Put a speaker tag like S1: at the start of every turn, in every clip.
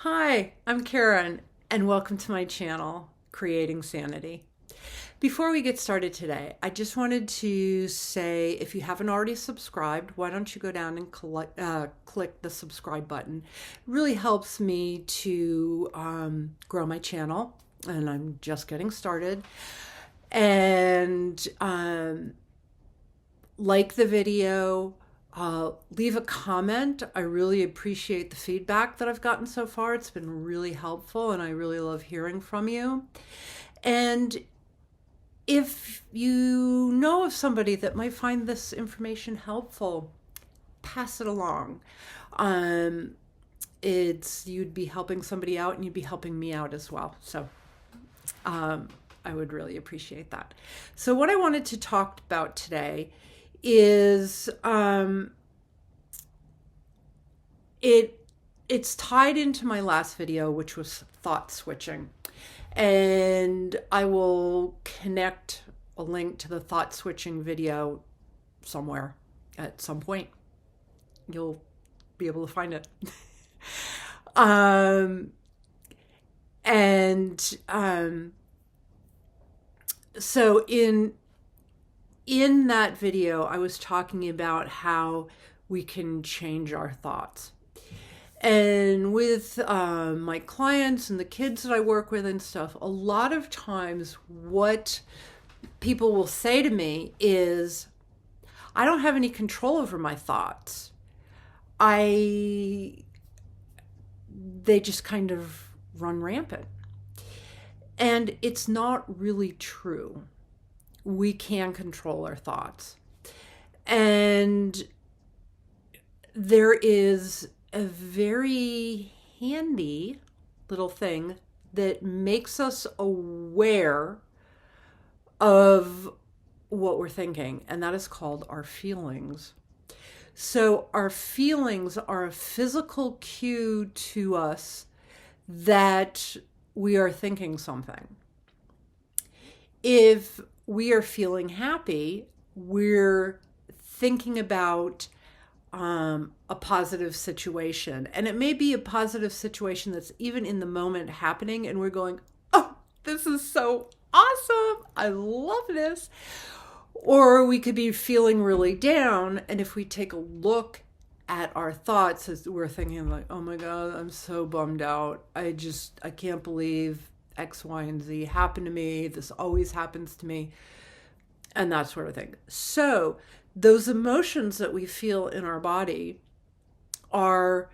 S1: Hi, I'm Karen, and welcome to my channel, Creating Sanity. Before we get started today, I just wanted to say if you haven't already subscribed, why don't you go down and click the subscribe button? It really helps me to grow my channel, and I'm just getting started. And like the video, leave a comment. I really appreciate the feedback that I've gotten so far. It's been really helpful, and I really love hearing from you. And if you know of somebody that might find this information helpful, pass it along. Um, you'd be helping somebody out, and you'd be helping me out as well. So I would really appreciate that. So what I wanted to talk about today is it's tied into my last video, which was thought switching. And I will connect a link to the thought switching video somewhere at some point. You'll be able to find it. um, and so in that video, I was talking about how we can change our thoughts. And with my clients and the kids that I work with and stuff, a lot of times what people will say to me is, I don't have any control over my thoughts. They just kind of run rampant. And it's not really true. We can control our thoughts. And there is a very handy little thing that makes us aware of what we're thinking, and that is called our feelings. So our feelings are a physical cue to us that we are thinking something. If we are feeling happy, we're thinking about a positive situation. And it may be a positive situation that's even in the moment happening, and we're going, oh, this is so awesome. I love this. Or we could be feeling really down, and if we take a look at our thoughts, as we're thinking like, oh my God, I'm so bummed out. I can't believe X, Y, and Z happened to me. This always happens to me. And that sort of thing. So those emotions that we feel in our body are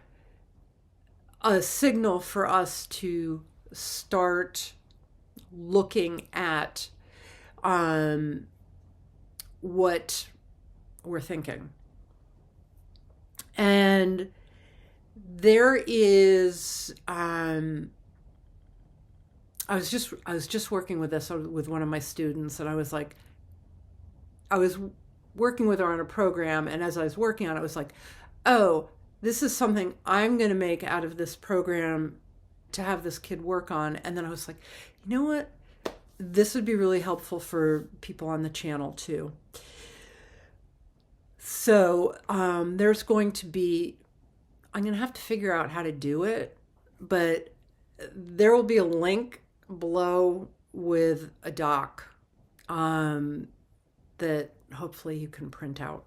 S1: a signal for us to start looking at what we're thinking. And there is I was just working with this with one of my students, and I was working with her on a program, and as I was working on it, I was like, oh, this is something I'm going to make out of this program to have this kid work on. And then I was like, you know what? This would be really helpful for people on the channel too. So there's going to be, I'm going to have to figure out how to do it, but there will be a link below with a doc that hopefully you can print out.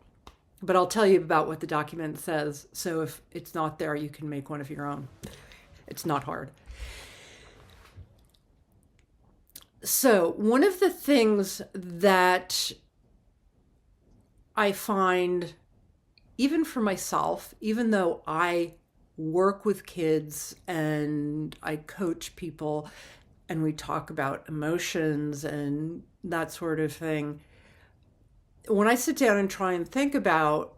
S1: But I'll tell you about what the document says. So if it's not there, you can make one of your own. It's not hard. So one of the things that I find, even for myself, even though I work with kids and I coach people and we talk about emotions and that sort of thing, when I sit down and try and think about,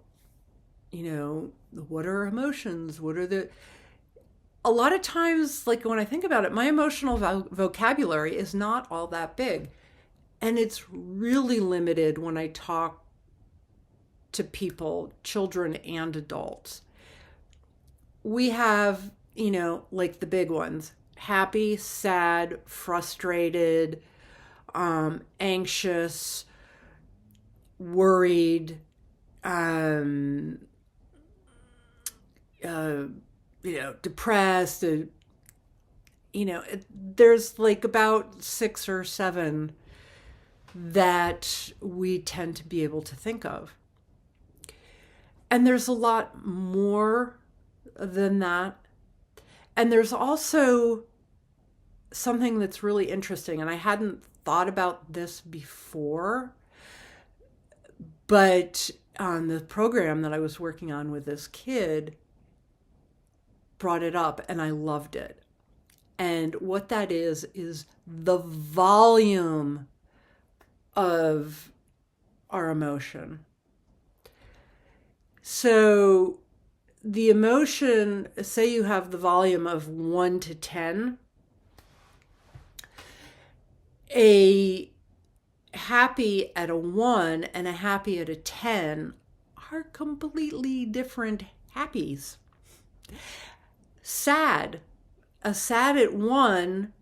S1: what are emotions? A lot of times, like when I think about it, my emotional vocabulary is not all that big. And it's really limited when I talk to people, children and adults. We have, like the big ones: happy, sad, frustrated, anxious, worried, depressed, there's like about 6 or 7 that we tend to be able to think of. And there's a lot more than that. And there's also something that's really interesting, and I hadn't thought about this before, but on the program that I was working on with this kid brought it up, and I loved it. And what that is the volume of our emotion. So the emotion, say you have the volume of 1 to 10, a happy at a 1 and a happy at a 10 are completely different happies. A sad at 1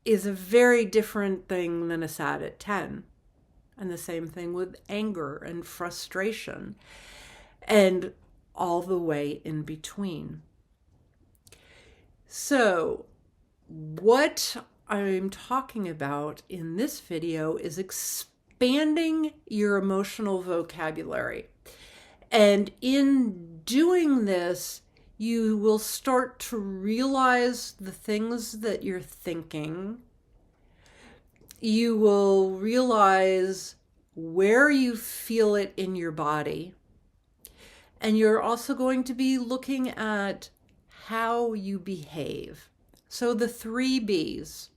S1: is a very different thing than a sad at 10. And the same thing with anger and frustration and all the way in between. So what I'm talking about in this video is expanding your emotional vocabulary. And in doing this, you will start to realize the things that you're thinking. You will realize where you feel it in your body. And you're also going to be looking at how you behave. So the 3 B's: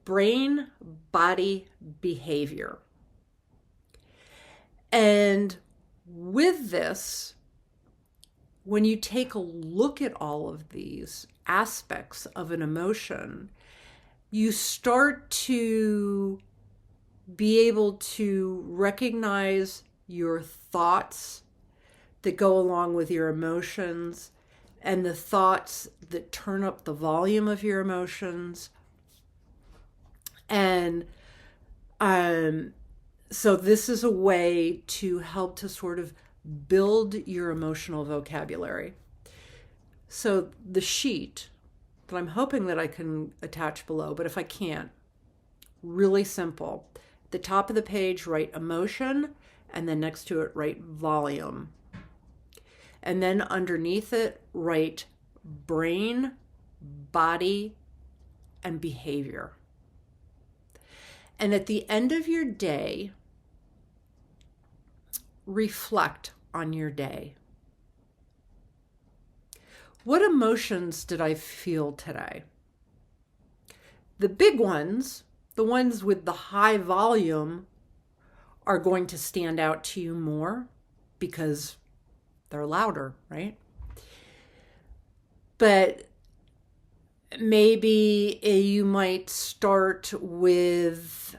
S1: brain, body, behavior. And with this, when you take a look at all of these aspects of an emotion, you start to be able to recognize your thoughts that go along with your emotions and the thoughts that turn up the volume of your emotions. And so this is a way to help to sort of build your emotional vocabulary. So the sheet that I'm hoping that I can attach below, but if I can't, really simple. At the top of the page, write emotion, and then next to it, write volume. And then underneath it, write brain, body, and behavior. And at the end of your day, reflect on your day. What emotions did I feel today? The big ones, the ones with the high volume, are going to stand out to you more because they're louder, right? But maybe you might start with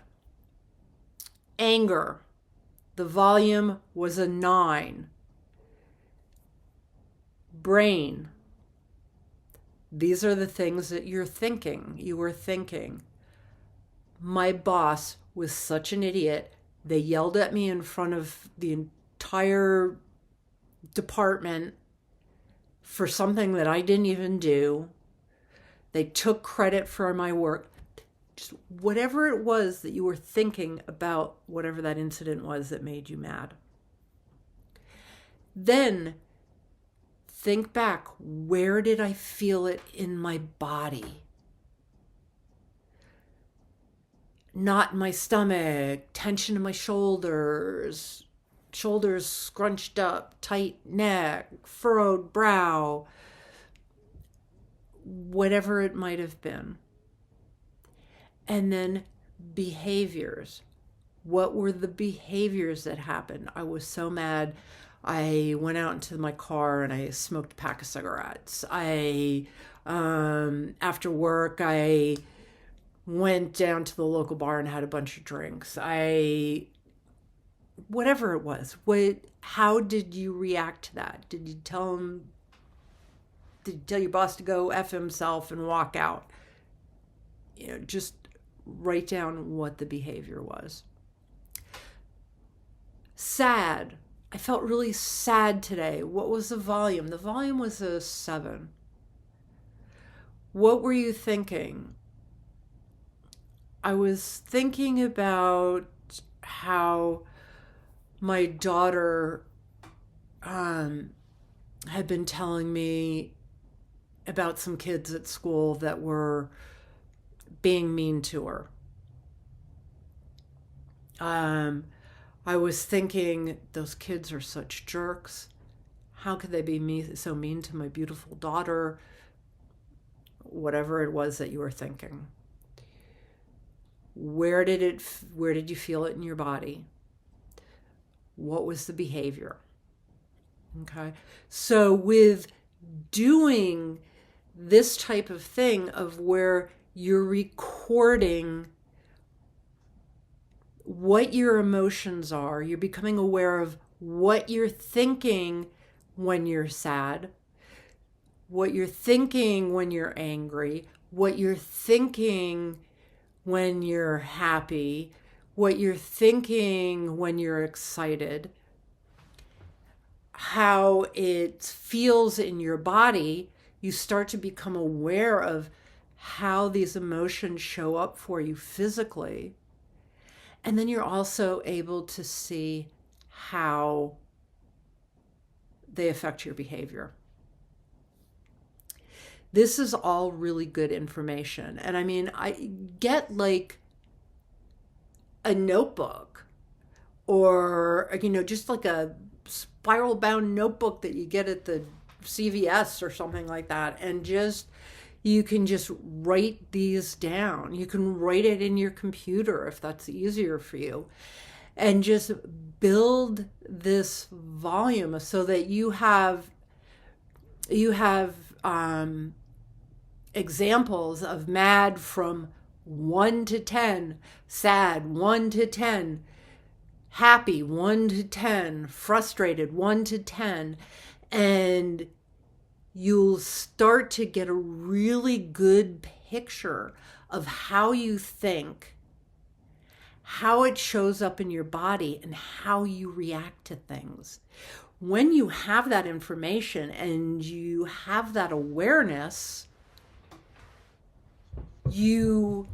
S1: anger. The volume was a 9. Brain. These are the things that you're thinking. You were thinking, my boss was such an idiot. They yelled at me in front of the entire department for something that I didn't even do. They took credit for my work. Just whatever it was that you were thinking about, whatever that incident was that made you mad. Then think back, where did I feel it in my body? Knot in my stomach, tension in my shoulders scrunched up, tight neck, furrowed brow, whatever it might have been. And then behaviors. What were the behaviors that happened? I was so mad. I went out into my car and I smoked a pack of cigarettes. After work, I went down to the local bar and had a bunch of drinks. Whatever it was, how did you react to that? Did you tell your boss to go F himself and walk out? Just write down what the behavior was. Sad. I felt really sad today. What was the volume? The volume was a 7. What were you thinking? I was thinking about how my daughter had been telling me about some kids at school that were being mean to her. I was thinking, those kids are such jerks. How could they be so mean to my beautiful daughter? Whatever it was that you were thinking. Where did you feel it in your body? What was the behavior? Okay. So with doing this type of thing of where you're recording what your emotions are, you're becoming aware of what you're thinking when you're sad, what you're thinking when you're angry, what you're thinking when you're happy, what you're thinking when you're excited, how it feels in your body. You start to become aware of how these emotions show up for you physically. And then you're also able to see how they affect your behavior. This is all really good information. And I mean, I get like a notebook or, just like a spiral bound notebook that you get at the CVS or something like that. And you can just write these down. You can write it in your computer if that's easier for you. And just build this volume so that you have examples of mad from 1 to 10, sad 1 to 10, happy 1 to 10, frustrated 1 to 10, and you'll start to get a really good picture of how you think, how it shows up in your body, and how you react to things. When you have that information and you have that awareness, you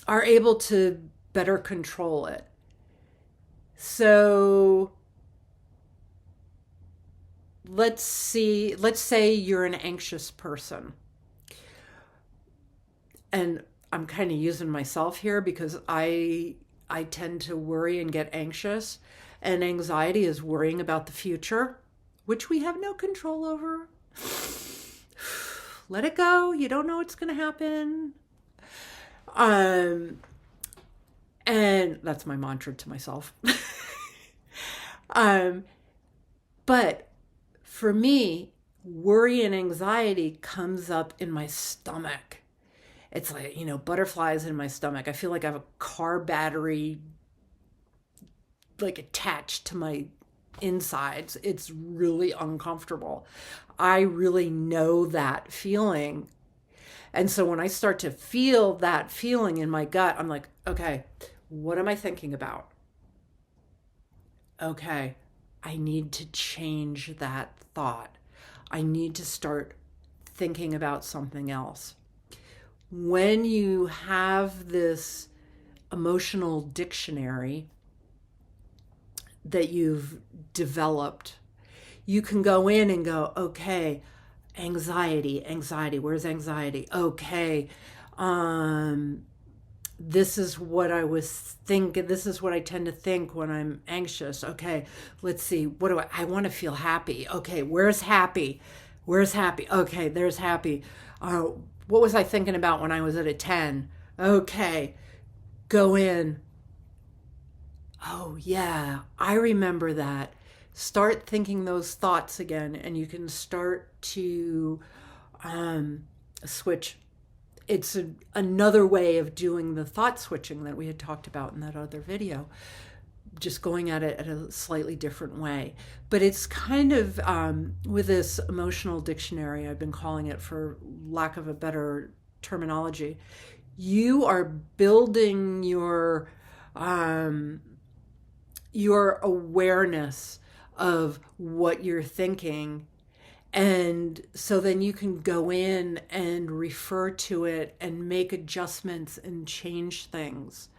S1: are able to better control it. So let's say you're an anxious person. And I'm kind of using myself here because I tend to worry and get anxious. And anxiety is worrying about the future, which we have no control over. Let it go. You don't know what's going to happen. And that's my mantra to myself. But for me, worry and anxiety comes up in my stomach. It's like, butterflies in my stomach. I feel like I have a car battery like attached to my insides. It's really uncomfortable. I really know that feeling. And so when I start to feel that feeling in my gut, I'm like, okay, what am I thinking about? Okay, I need to change that thought. I need to start thinking about something else. When you have this emotional dictionary that you've developed, you can go in and go, okay, anxiety, where's anxiety? Okay, this is what I was thinking. This is what I tend to think when I'm anxious. Okay, let's see. What do I want to feel happy. Okay, where's happy? Okay, there's happy. What was I thinking about when I was at a 10? Okay, go in. Oh, yeah, I remember that. Start thinking those thoughts again, and you can start to switch. It's another way of doing the thought switching that we had talked about in that other video, just going at it at a slightly different way. But it's kind of with this emotional dictionary, I've been calling it for lack of a better terminology, you are building your awareness of what you're thinking, And so then you can go in and refer to it and make adjustments and change things.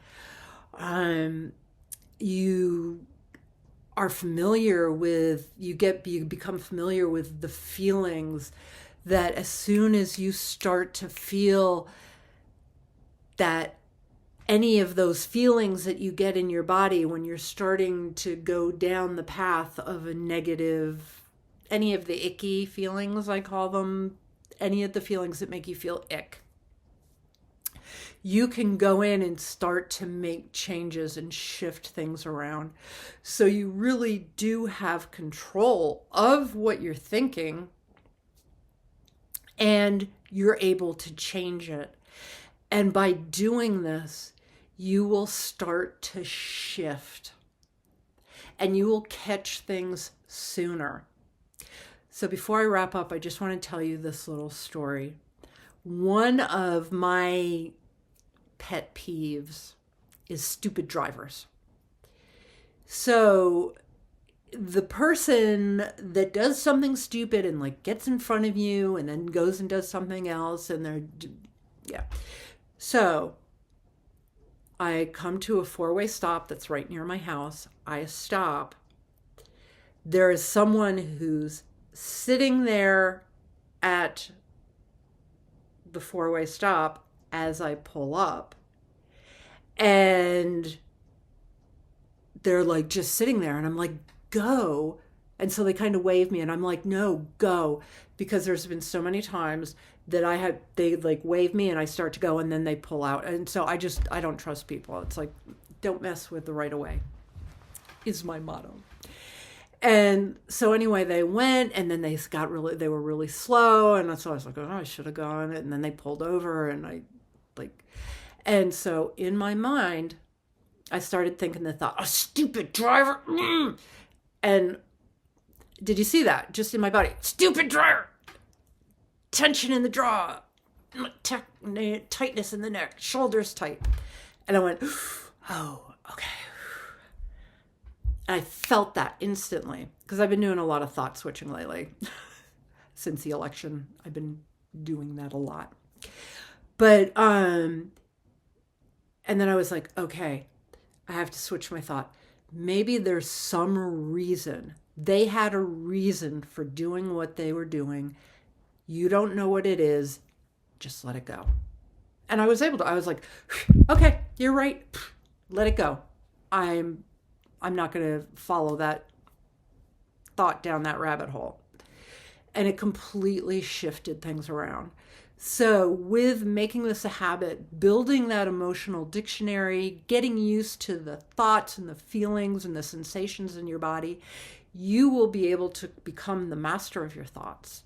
S1: You are familiar with, you become familiar with the feelings that as soon as you start to feel that any of those feelings that you get in your body when you're starting to go down the path of a negative, any of the icky feelings, I call them, any of the feelings that make you feel ick, you can go in and start to make changes and shift things around. So you really do have control of what you're thinking, and you're able to change it. And by doing this, you will start to shift and you will catch things sooner. So before I wrap up, I just want to tell you this little story. One of my pet peeves is stupid drivers. So the person that does something stupid and like gets in front of you and then goes and does something else, and yeah. So I come to a four-way stop that's right near my house. I stop. There is someone who's sitting there at the four-way stop as I pull up, and they're like just sitting there, and I'm like, go. And so they kind of wave me, and I'm like, no, go. Because there's been so many times that they like wave me and I start to go and then they pull out. And so I don't trust people. It's like, don't mess with the right of way is my motto. And so anyway, they went, and then they were really slow. And so I was like, oh, I should have gone. And then they pulled over, and so in my mind, I started thinking the thought, oh, stupid driver. And did you see that? Just in my body, stupid driver, tension in the jaw, tightness in the neck, shoulders tight. And I went, oh, okay. And I felt that instantly because I've been doing a lot of thought switching lately. Since the election, I've been doing that a lot. But, and then I was like, okay, I have to switch my thought. Maybe there's some reason. They had a reason for doing what they were doing. You don't know what it is. Just let it go. And I was like, okay, you're right. Let it go. I'm not going to follow that thought down that rabbit hole. And it completely shifted things around. So with making this a habit, building that emotional dictionary, getting used to the thoughts and the feelings and the sensations in your body, you will be able to become the master of your thoughts.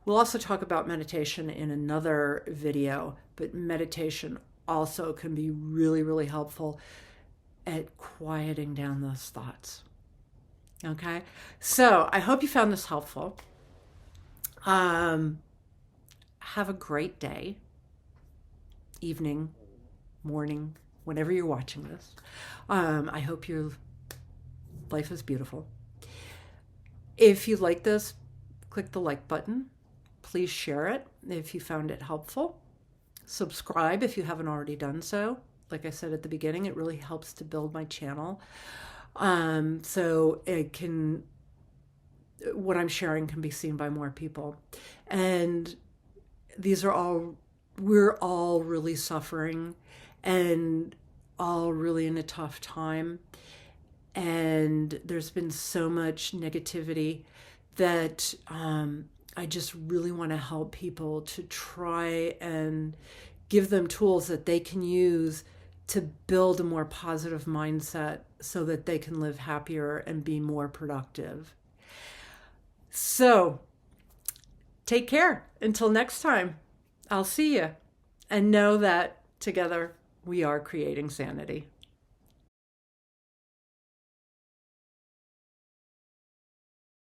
S1: We'll also talk about meditation in another video, but meditation also can be really, really helpful at quieting down those thoughts. Okay? So I hope you found this helpful. Have a great day, evening, morning, whenever you're watching this. I hope your life is beautiful. If you like this, click the like button. Please share it if you found it helpful. Subscribe if you haven't already done so. Like I said at the beginning, it really helps to build my channel. So what I'm sharing can be seen by more people. And we're all really suffering and all really in a tough time. And there's been so much negativity that I just really want to help people to try and give them tools that they can use to build a more positive mindset so that they can live happier and be more productive. So take care. Until next time, I'll see you. And know that together we are creating sanity.